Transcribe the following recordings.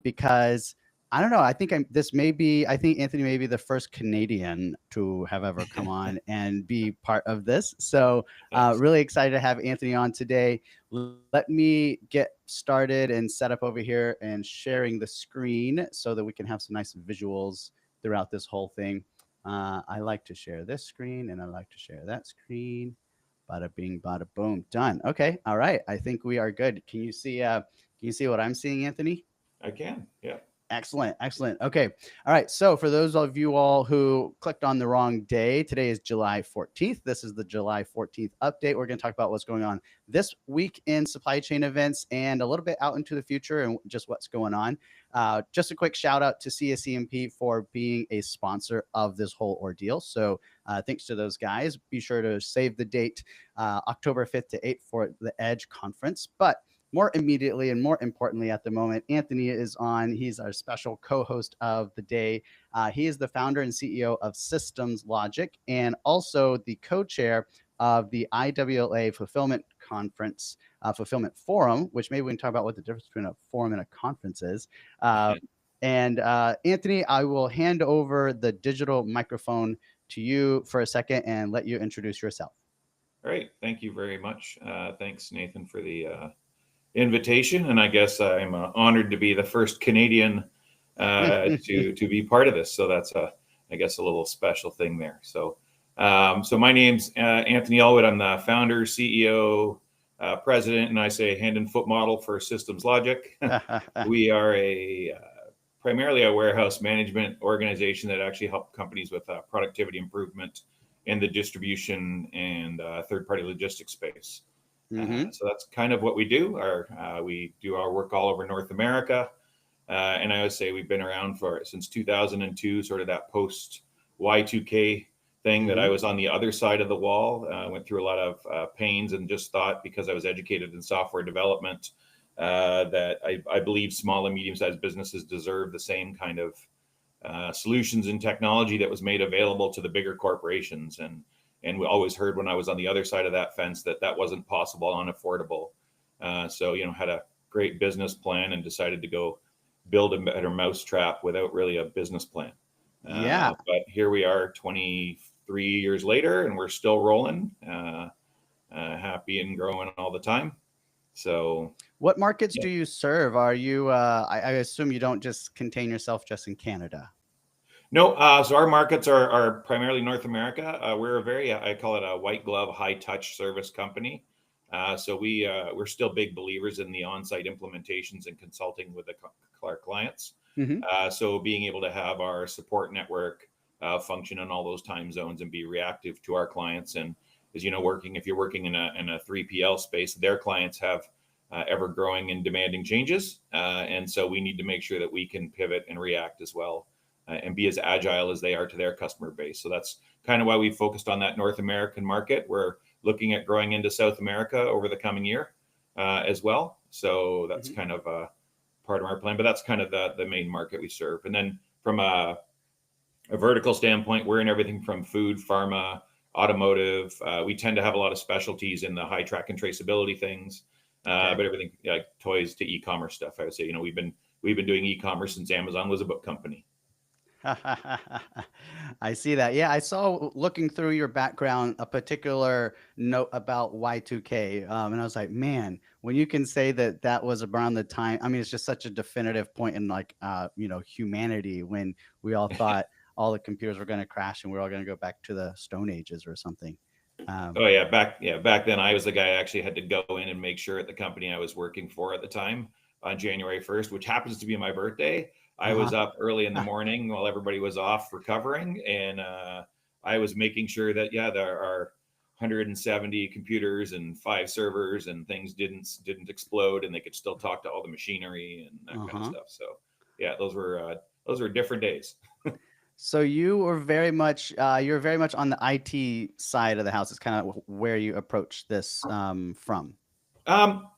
because I don't know. I think Anthony may be the first Canadian to have ever come on and be part of this. So, Thanks. really excited to have Anthony on today. Let me get started and set up over here and sharing the screen so that we can have some nice visuals throughout this whole thing. I like to share this screen and I like to share that screen. Bada bing, bada boom, done. Okay, all right. I think we are good. Can you see? Can you see what I'm seeing, Anthony? I can. Yeah. Excellent, excellent. Okay. All right. So, for those of you all who clicked on the wrong day, today is July 14th. This is the July 14th update. We're going to talk about what's going on this week in supply chain events and a little bit out into the future and just what's going on. Just a quick shout out to CSEMP for being a sponsor of this whole ordeal. So, thanks to those guys. Be sure to save the date, October 5th to 8th for the Edge conference. But more immediately and more importantly at the moment, Anthony is on. He's our special co-host of the day. He is the founder and CEO of Systems Logic and also the co-chair of the IWLA Fulfillment Conference, Fulfillment Forum, which maybe we can talk about what the difference between a forum and a conference is. Uh, and Anthony, I will hand over the digital microphone to you for a second and let you introduce yourself. All right. Thank you very much. Thanks, Nathan, for the invitation. And I guess I'm honored to be the first Canadian to be part of this. So that's I guess a little special thing there. So my name's Anthony Elwood. I'm the founder, CEO, president, and I say hand and foot model for Systems Logic. We are primarily a warehouse management organization that actually help companies with productivity improvement in the distribution and third-party logistics space. Mm-hmm. So that's kind of what we do. We do our work all over North America, and I would say we've been around since 2002, sort of that post Y2K thing that I was on the other side of the wall. Went through a lot of pains and just thought, because I was educated in software development, that I believe small and medium-sized businesses deserve the same kind of solutions and technology that was made available to the bigger corporations. And we always heard when I was on the other side of that fence that wasn't possible, unaffordable. So, had a great business plan and decided to go build a better mousetrap without really a business plan. Yeah. But here we are 23 years later, and we're still rolling, happy and growing all the time. So, What markets yeah. do you serve? Are you, I assume you don't just contain yourself just in Canada. No, so our markets are primarily North America. We're a very, I call it a white glove, high touch service company. So we're still big believers in the on-site implementations and consulting with our clients. Mm-hmm. So being able to have our support network function in all those time zones and be reactive to our clients. And as you know, if you're working in a 3PL space, their clients have ever growing and demanding changes. And so we need to make sure that we can pivot and react as well. And be as agile as they are to their customer base. So that's kind of why we focused on that North American market. We're looking at growing into South America over the coming year as well. So that's kind of part of our plan, but that's kind of the main market we serve. And then from a vertical standpoint, we're in everything from food, pharma, automotive. We tend to have a lot of specialties in the high track and traceability things, but everything like toys to e-commerce stuff. I would say, we've been doing e-commerce since Amazon was a book company. I see that. Yeah, I saw looking through your background a particular note about Y2K, and I was like, man, when you can say that that was around the time, I mean, it's just such a definitive point in like, humanity when we all thought all the computers were going to crash and we're all going to go back to the Stone Ages or something. Oh yeah, back then I was the guy I actually had to go in and make sure at the company I was working for at the time on January 1st, which happens to be my birthday. I Uh-huh. was up early in the morning while everybody was off recovering, and I was making sure that there are 170 computers and 5 servers and things didn't explode, and they could still talk to all the machinery and that kind of Uh-huh. stuff. So yeah, those were different days. So you're very much on the IT side of the house. It's kind of where you approach this from.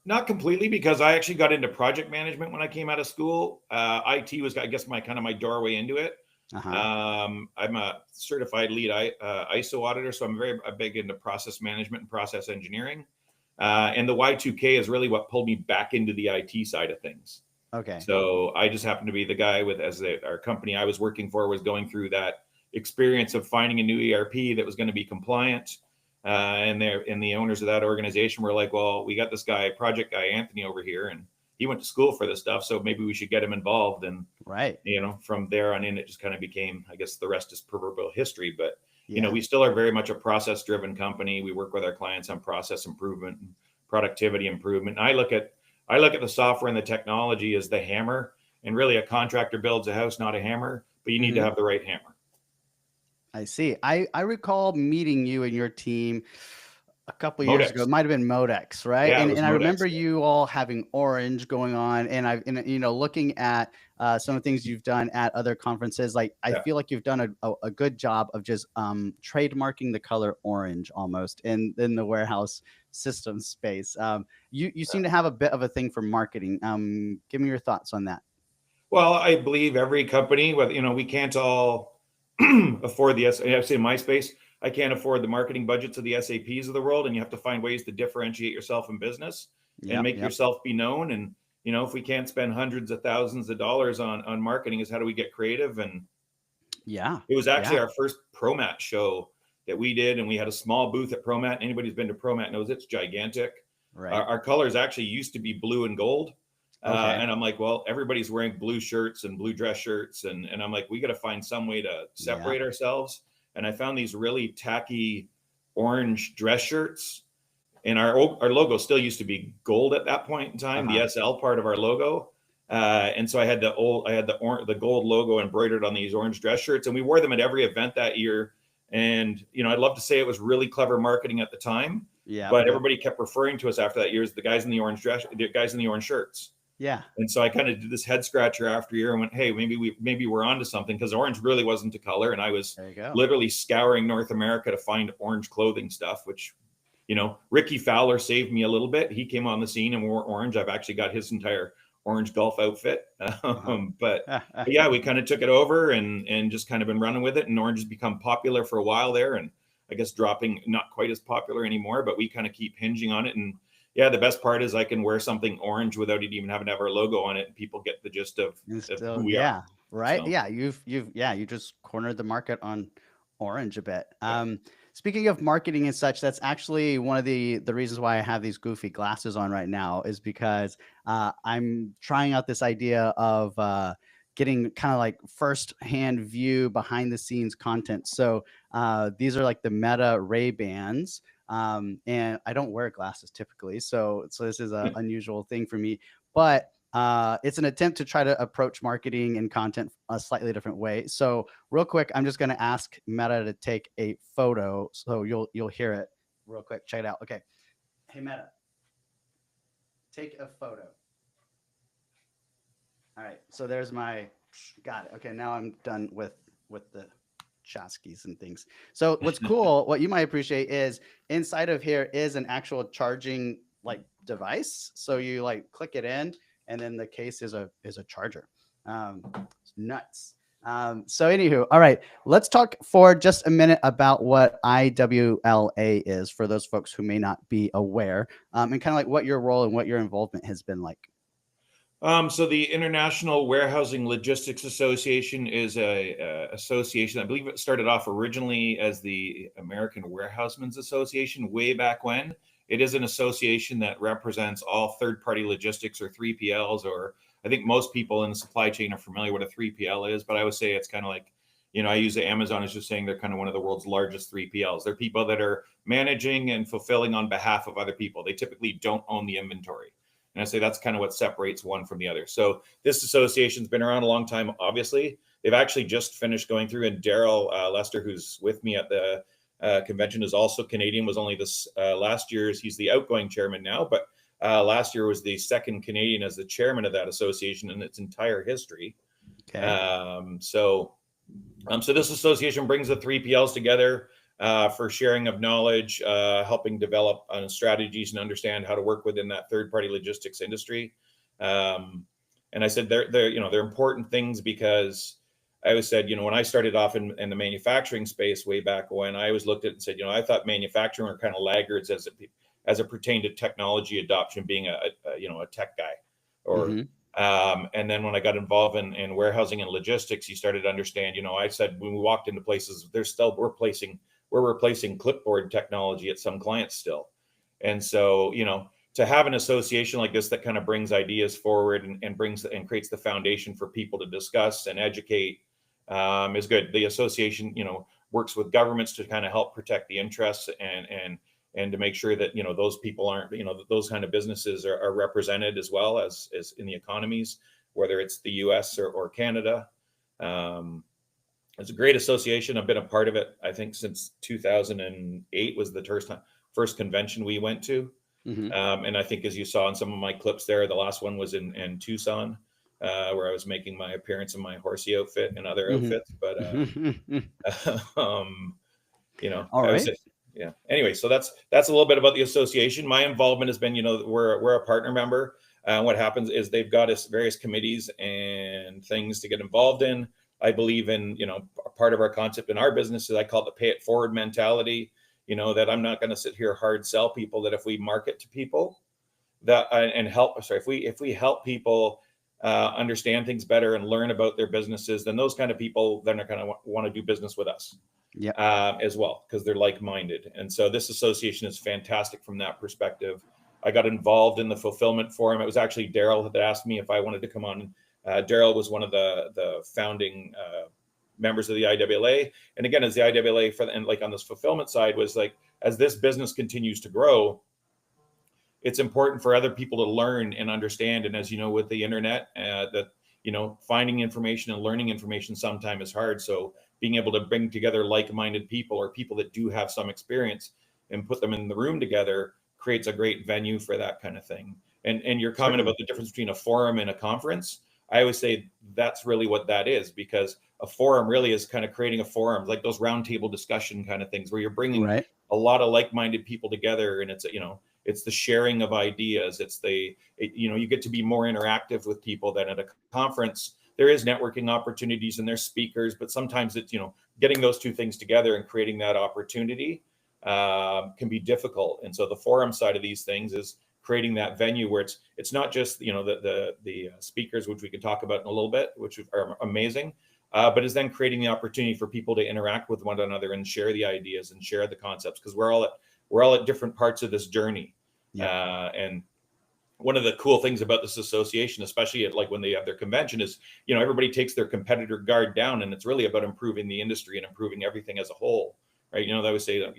Not completely, because I actually got into project management when I came out of school. IT was, I guess, my doorway into it. Uh-huh. I'm a certified lead ISO auditor, so I'm very big into process management and process engineering. And the Y2K is really what pulled me back into the IT side of things. Okay. So I just happened to be the guy with, our company I was working for was going through that experience of finding a new ERP that was going to be compliant. And the owners of that organization were like, well, we got this guy, project guy, Anthony over here, and he went to school for this stuff. So maybe we should get him involved. And, Right. from there on in, it just kind of became, I guess the rest is proverbial history, but Yeah. we still are very much a process driven company. We work with our clients on process improvement and productivity improvement. And I look at the software and the technology as the hammer, and really a contractor builds a house, not a hammer, but you need to Mhm. have the right hammer. I see. I recall meeting you and your team a couple years ago. Modex. It might have been Modex, right? Yeah, it was And I Modex. remember you all having Orange going on, and looking at some of the things you've done at other conferences. Like I Yeah. feel like you've done a good job of just trademarking the color orange almost in the warehouse system space. You seem to have a bit of a thing for marketing. Give me your thoughts on that. Well, I believe every company, whether, we can't all afford the, I say in my space, I can't afford the marketing budgets of the SAPs of the world. And you have to find ways to differentiate yourself in business and Yep. make Yep. yourself be known. And, if we can't spend hundreds of thousands of dollars on marketing, is how do we get creative? And Yeah. it was actually Yeah. our first ProMat show that we did. And we had a small booth at ProMat. Anybody who's been to ProMat knows it's gigantic. Right. Our colors actually used to be blue and gold. Okay. And I'm like, well, everybody's wearing blue shirts and blue dress shirts. And I'm like, we got to find some way to Yeah. separate ourselves. And I found these really tacky orange dress shirts. And our logo still used to be gold at that point in time, Uh-huh. the SL part of our logo. And so I had the gold logo embroidered on these orange dress shirts, and we wore them at every event that year. And I'd love to say it was really clever marketing at the time, Yeah. but Yep. everybody kept referring to us after that year as the guys in the orange shirts. Yeah. And so I kind of did this head scratcher after year and went, hey, maybe we're onto something, because orange really wasn't a color. And I was There you go. literally scouring North America to find orange clothing stuff, which, Ricky Fowler saved me a little bit. He came on the scene and wore orange. I've actually got his entire orange golf outfit. But yeah, we kind of took it over and just kind of been running with it. And orange has become popular for a while there. And I guess dropping, not quite as popular anymore, but we kind of keep hinging on it. And yeah, the best part is I can wear something orange without it even having to have our logo on it, and people get the gist of Still, who we are. yeah, right. So Yeah, you just cornered the market on orange a bit. yeah. Speaking of marketing and such, that's actually one of the reasons why I have these goofy glasses on right now, is because I'm trying out this idea of getting kind of like first hand view behind the scenes content. So these are like the Meta Ray Bans. And I don't wear glasses typically, so this is a unusual thing for me. But it's an attempt to try to approach marketing and content a slightly different way. So real quick, I'm just going to ask Meta to take a photo, so you'll hear it real quick. Check it out. Okay, hey Meta, take a photo. All right, so there's my, got it. Okay, now I'm done with the tchotchkes and things. So what's cool, what you might appreciate, is inside of here is an actual charging like device. So you like click it in, and then the case is a charger. It's nuts. So anywho, all right, let's talk for just a minute about what IWLA is, for those folks who may not be aware, and kind of like what your role and what your involvement has been like. So the International Warehousing Logistics Association is a association. I believe it started off originally as the American Warehousemen's Association way back when. It is an association that represents all third-party logistics, or 3PLs, or I think most people in the supply chain are familiar with what a 3PL is, but I would say it's kind of like, I use Amazon as just saying they're kind of one of the world's largest 3PLs. They're people that are managing and fulfilling on behalf of other people. They typically don't own the inventory. And I say that's kind of what separates one from the other. So this association's been around a long time, obviously. They've actually just finished going through, and Daryl Lester, who's with me at the convention, is also Canadian, was only this last year's, he's the outgoing chairman now, but last year was the second Canadian as the chairman of that association in its entire history. Okay. So this association brings the 3PLs together for sharing of knowledge, helping develop strategies and understand how to work within that third-party logistics industry. And I said they're important things, because I always said, when I started off in the manufacturing space way back when, I always looked at it and said, I thought manufacturing were kind of laggards as it pertained to technology adoption, being a tech guy, or Mm-hmm. And then when I got involved in warehousing and logistics, you started to understand, I said, when we walked into places, we're replacing clipboard technology at some clients still. And so, to have an association like this that kind of brings ideas forward and brings and creates the foundation for people to discuss and educate, is good. The association, works with governments to kind of help protect the interests and to make sure that those people aren't, those kind of businesses are represented as well as in the economies, whether it's the US or Canada. It's a great association. I've been a part of it, I think, since 2008 was the first convention we went to. Mm-hmm. And I think, as you saw in some of my clips there, the last one was in Tucson, where I was making my appearance in my horsey outfit and other outfits. But All I was, right. yeah. Anyway, so that's a little bit about the association. My involvement has been, we're a partner member. What happens is they've got us various committees and things to get involved in. I believe in, part of our concept in our business is I call it the pay it forward mentality. That I'm not going to sit here hard sell people, that if we market to people if we help people understand things better and learn about their businesses, then those kind of people then are going to want to do business with us. Yeah. As well, because they're like-minded. And so this association is fantastic from that perspective. I got involved in the fulfillment forum. It was actually Daryl that asked me if I wanted to come on. Daryl was one of the founding members of the IWLA. And again, as the IWLA and like on this fulfillment side was like, as this business continues to grow, it's important for other people to learn and understand. And as you know, with the internet, that finding information and learning information sometimes is hard. So being able to bring together like-minded people or people that do have some experience and put them in the room together creates a great venue for that kind of thing. And your comment about the difference between a forum and a conference, I always say that's really what that is, because a forum really is kind of creating a forum, like those roundtable discussion kind of things where you're bringing a lot of like-minded people together, and it's the sharing of ideas. You get to be more interactive with people than at a conference. There is networking opportunities and there's speakers, but sometimes it's, getting those two things together and creating that opportunity can be difficult. And so the forum side of these things is creating that venue where it's not just, the speakers, which we can talk about in a little bit, which are amazing, but is then creating the opportunity for people to interact with one another and share the ideas and share the concepts, because we're all at different parts of this journey. And one of the cool things about this association, especially at like when they have their convention, is, everybody takes their competitor guard down, and it's really about improving the industry and improving everything as a whole, right? They always say that,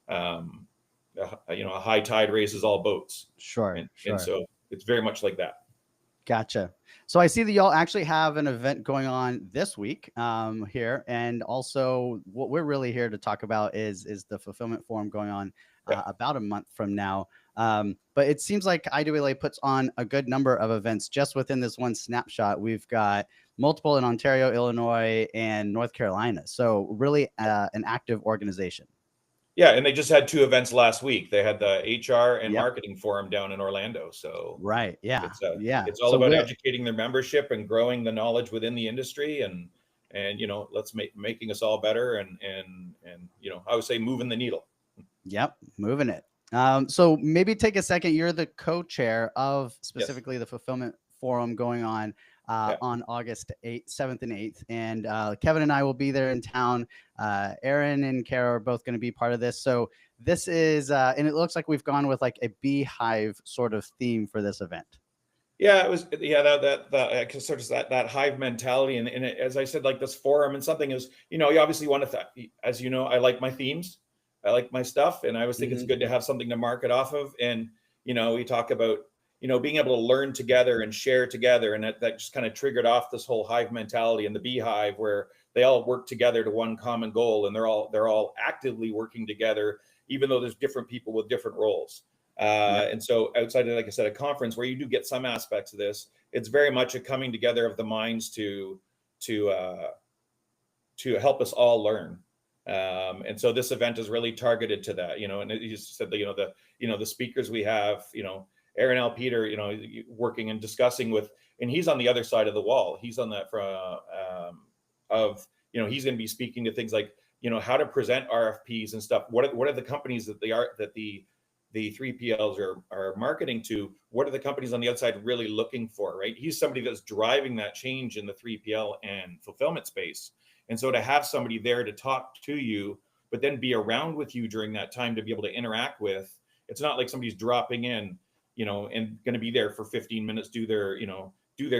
a high tide raises all boats. Sure. And so it's very much like that. Gotcha. So I see that y'all actually have an event going on this week here. And also what we're really here to talk about is the fulfillment forum going on about a month from now. But it seems like IWLA puts on a good number of events just within this one snapshot. We've got multiple in Ontario, Illinois, and North Carolina. So really an active organization. Yeah, and they just had 2 events last week. They had the HR and marketing forum down in Orlando. So it's all about educating their membership and growing the knowledge within the industry, and let's making us all better, and I would say moving the needle. Yep, moving it. So maybe take a second. You're the co-chair of specifically the fulfillment forum going on August 7th and 8th. And Kevin and I will be there in town. Aaron and Kara are both going to be part of this. So this is, and it looks like we've gone with like a beehive sort of theme for this event. Yeah, it was, that sort of that hive mentality. And as I said, like this forum and something is, you obviously want to, as you know, I like my themes. I like my stuff. And I always think it's good to have something to market off of. And, we talk about, being able to learn together and share together. And that just kind of triggered off this whole hive mentality and the beehive, where they all work together to one common goal. And they're all actively working together, even though there's different people with different roles. And so outside of, like I said, a conference where you do get some aspects of this, it's very much a coming together of the minds to help us all learn. And so this event is really targeted to that, and you said that, the speakers we have, Aaron L. Peter, working and discussing with, and he's on the other side of the wall. He's on that he's going to be speaking to things like, how to present RFPs and stuff. What are the companies that the the 3PLs are marketing to, what are the companies on the outside really looking for, right? He's somebody that's driving that change in the 3PL and fulfillment space. And so to have somebody there to talk to you, but then be around with you during that time to be able to interact with, it's not like somebody's dropping in, and going to be there for 15 minutes, do their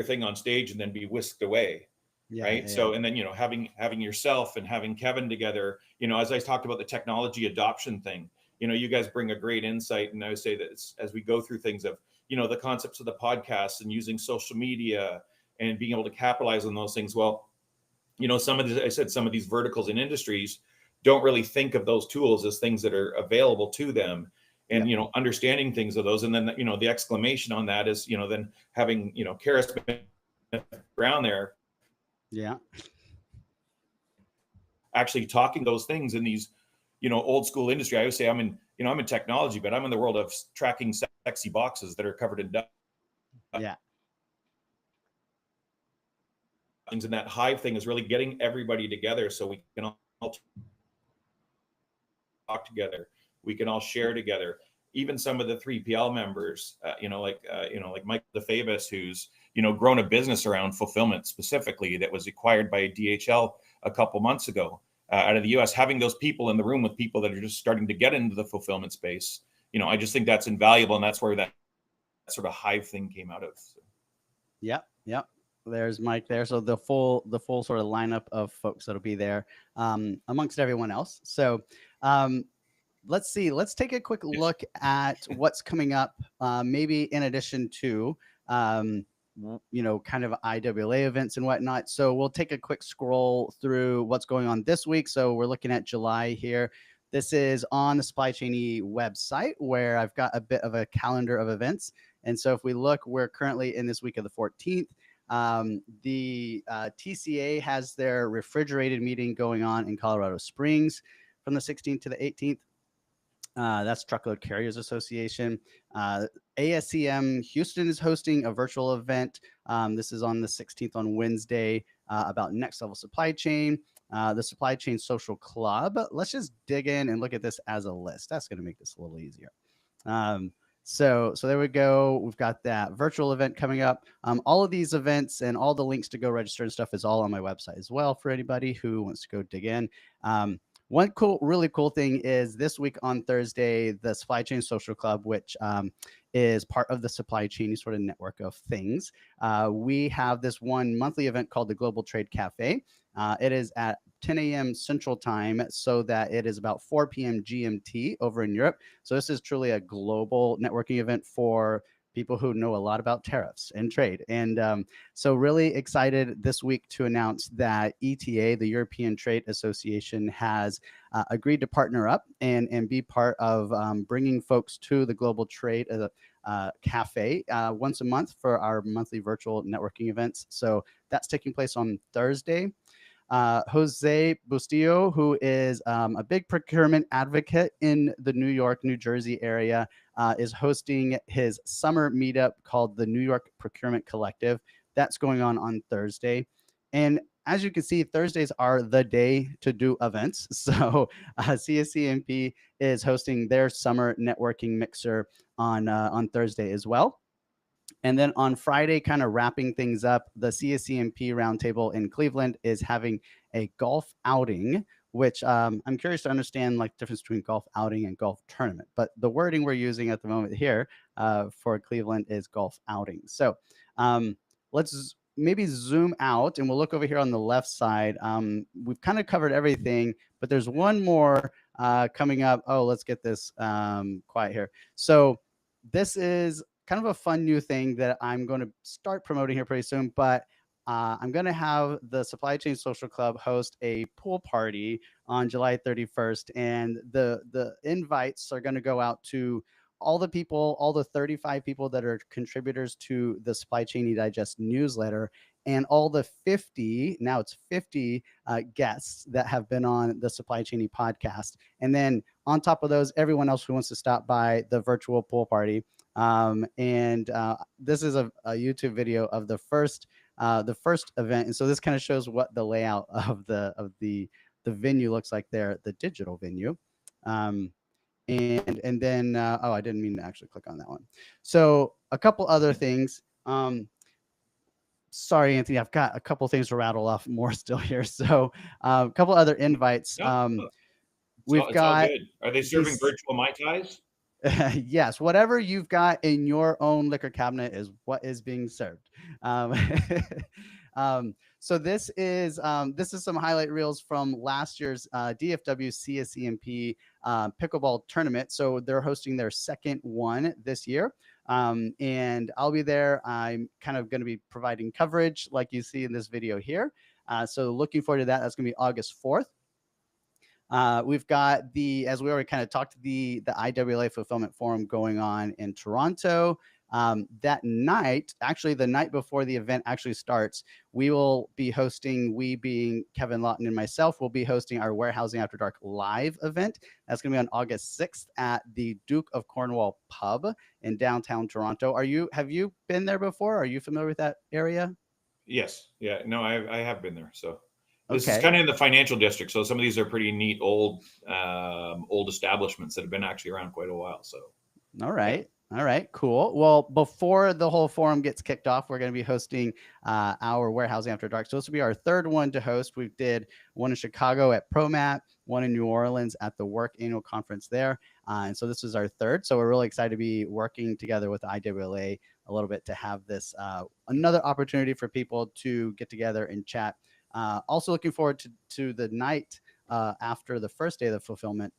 thing on stage and then be whisked away. Yeah, right. yeah. So, and then, having yourself and having Kevin together, as I talked about the technology adoption thing, you guys bring a great insight. And I would say that as we go through things of, the concepts of the podcast and using social media and being able to capitalize on those things. Well, some of these verticals and industries don't really think of those tools as things that are available to them, and understanding things of those. And then the exclamation on that is then having Karis Brown there, actually talking those things in these old school industry. I always say I'm in technology, but I'm in the world of tracking sexy boxes that are covered in dust. And that Hive thing is really getting everybody together so we can all talk together, we can all share together. Even some of the 3PL members, like Mike DeFavis, who's grown a business around fulfillment specifically, that was acquired by DHL a couple months ago out of the US. Having those people in the room with people that are just starting to get into the fulfillment space, I just think that's invaluable, and that's where that sort of Hive thing came out of. So. Yep. There's Mike there. So the full sort of lineup of folks that'll be there amongst everyone else. So let's see. Let's take a quick look at what's coming up. Maybe in addition to kind of IWLA events and whatnot. So we'll take a quick scroll through what's going on this week. So we're looking at July here. This is on the Supply Chain E website, where I've got a bit of a calendar of events. And so if we look, we're currently in this week of the 14th. The TCA has their refrigerated meeting going on in Colorado Springs from the 16th to the 18th. That's Truckload Carriers Association. ASCM Houston is hosting a virtual event. This is on the 16th on Wednesday about next level supply chain. The Supply Chain Social Club. Let's just dig in and look at this as a list. That's going to make this a little easier. So there we go. We've got that virtual event coming up. All of these events and all the links to go register and stuff is all on my website as well for anybody who wants to go dig in. One really cool thing is this week on Thursday, the Supply Chain Social Club, which is part of the supply chain sort of network of things. We have this one monthly event called the Global Trade Cafe. It is at 10 a.m. Central Time, so that it is about 4 p.m. GMT over in Europe. So this is truly a global networking event for people who know a lot about tariffs and trade. And so really excited this week to announce that ETA, the European Trade Association, has agreed to partner up and be part of bringing folks to the Global Trade Cafe once a month for our monthly virtual networking events. So that's taking place on Thursday. Jose Bustillo, who is a big procurement advocate in the New York, New Jersey area, is hosting his summer meetup called the New York Procurement Collective. That's going on Thursday. And as you can see, Thursdays are the day to do events. So CSCMP is hosting their summer networking mixer on Thursday as well. And then on Friday, kind of wrapping things up, the CSCMP Roundtable in Cleveland is having a golf outing, which I'm curious to understand like the difference between golf outing and golf tournament. But the wording we're using at the moment here for Cleveland is golf outing. So let's maybe zoom out and we'll look over here on the left side. We've kind of covered everything, but there's one more coming up. Oh, let's get this quiet here. So this is kind of a fun new thing that I'm going to start promoting here pretty soon, but I'm going to have the Supply Chain Social Club host a pool party on July 31st. And the invites are going to go out to all the people, all the 35 people that are contributors to the Supply Chain E-Digest newsletter, and all the 50, now it's 50 guests that have been on the Supply Chain E podcast. And then on top of those, everyone else who wants to stop by the virtual pool party. This is a YouTube video of the first event. And so this kind of shows what the layout of the venue looks like there, the digital venue. And then oh, I didn't mean to actually click on that one. So a couple other things. Sorry, Anthony, I've got a couple things to rattle off more still here. So a couple other invites. No, We've it's all got good. Are they serving these. virtual Mai Tais? Yes, whatever you've got in your own liquor cabinet is what is being served. Um, so this is some highlight reels from last year's DFW CSEMP pickleball tournament. So they're hosting their second one this year. And I'll be there. I'm kind of going to be providing coverage like you see in this video here. So looking forward to that. That's going to be August 4th. We've got as we already kind of talked, the IWLA Fulfillment Forum going on in Toronto. That night, actually the night before the event actually starts, we will be hosting, we being Kevin Lawton and myself, will be hosting our Warehousing After Dark live event. That's going to be on August 6th at the Duke of Cornwall pub in downtown Toronto. Have you been there before? Are you familiar with that area? Yes. Yeah. No, I have been there. So this is Okay. kind of in the financial district. So some of these are pretty neat old establishments that have been actually around quite a while. So All right. All right, cool. Well, before the whole forum gets kicked off, we're going to be hosting our Warehousing After Dark. So this will be our third one to host. We did one in Chicago at ProMat, one in New Orleans at the Work Annual Conference there. And so this is our third. So we're really excited to be working together with the IWLA a little bit to have this another opportunity for people to get together and chat. Also looking forward to the night after the first day of the fulfillment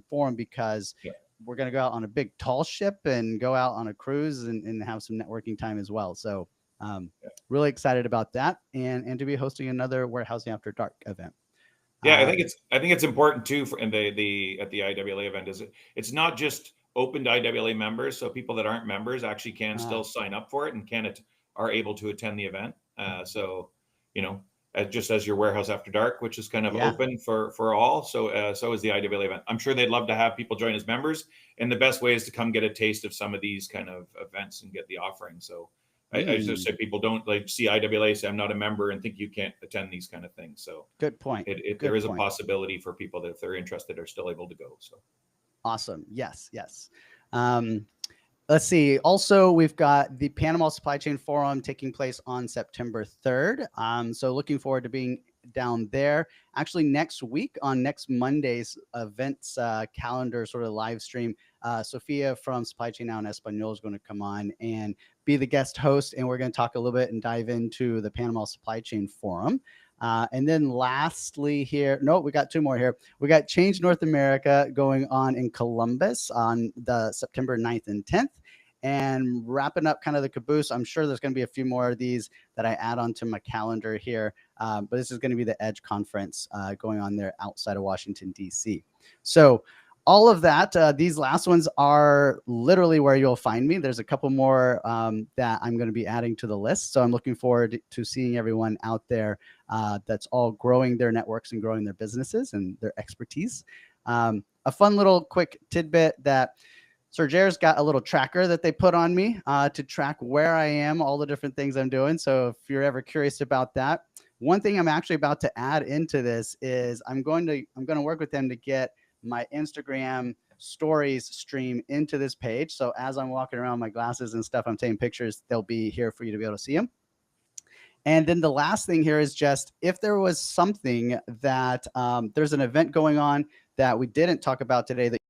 forum, because we're going to go out on a big tall ship and go out on a cruise and have some networking time as well. So really excited about that, and to be hosting another Warehousing After Dark event. Yeah, I think it's important too for at the IWLA event is it's not just open to IWLA members, so people that aren't members actually can still sign up for it and are able to attend the event. So just as your Warehouse After Dark, which is kind of open for all. So is the IWLA event. I'm sure they'd love to have people join as members, and the best way is to come get a taste of some of these kind of events and get the offering. So I just say people don't see IWLA, say I'm not a member, and think you can't attend these kind of things. So good point. There is a possibility for people that if they're interested are still able to go. So awesome. Yes. Let's see. Also, we've got the Panama Supply Chain Forum taking place on September 3rd. So looking forward to being down there. Actually, next week on next Monday's events calendar sort of live stream, Sophia from Supply Chain Now in Espanol is going to come on and be the guest host. And we're going to talk a little bit and dive into the Panama Supply Chain Forum. And then lastly here, we got two more here. We got Change North America going on in Columbus on the September 9th and 10th. And wrapping up kind of the caboose, I'm sure there's going to be a few more of these that I add onto my calendar here. But this is going to be the EDGE conference going on there outside of Washington, D.C. So all of that, these last ones are literally where you'll find me. There's a couple more that I'm going to be adding to the list. So I'm looking forward to seeing everyone out there that's all growing their networks and growing their businesses and their expertise. A fun little quick tidbit that Surgere's got a little tracker that they put on me to track where I am, all the different things I'm doing. So if you're ever curious about that, one thing I'm actually about to add into this is I'm going to work with them to get my Instagram stories stream into this page. So as I'm walking around my glasses and stuff, I'm taking pictures, they'll be here for you to be able to see them. And then the last thing here is just if there was something that there's an event going on that we didn't talk about today that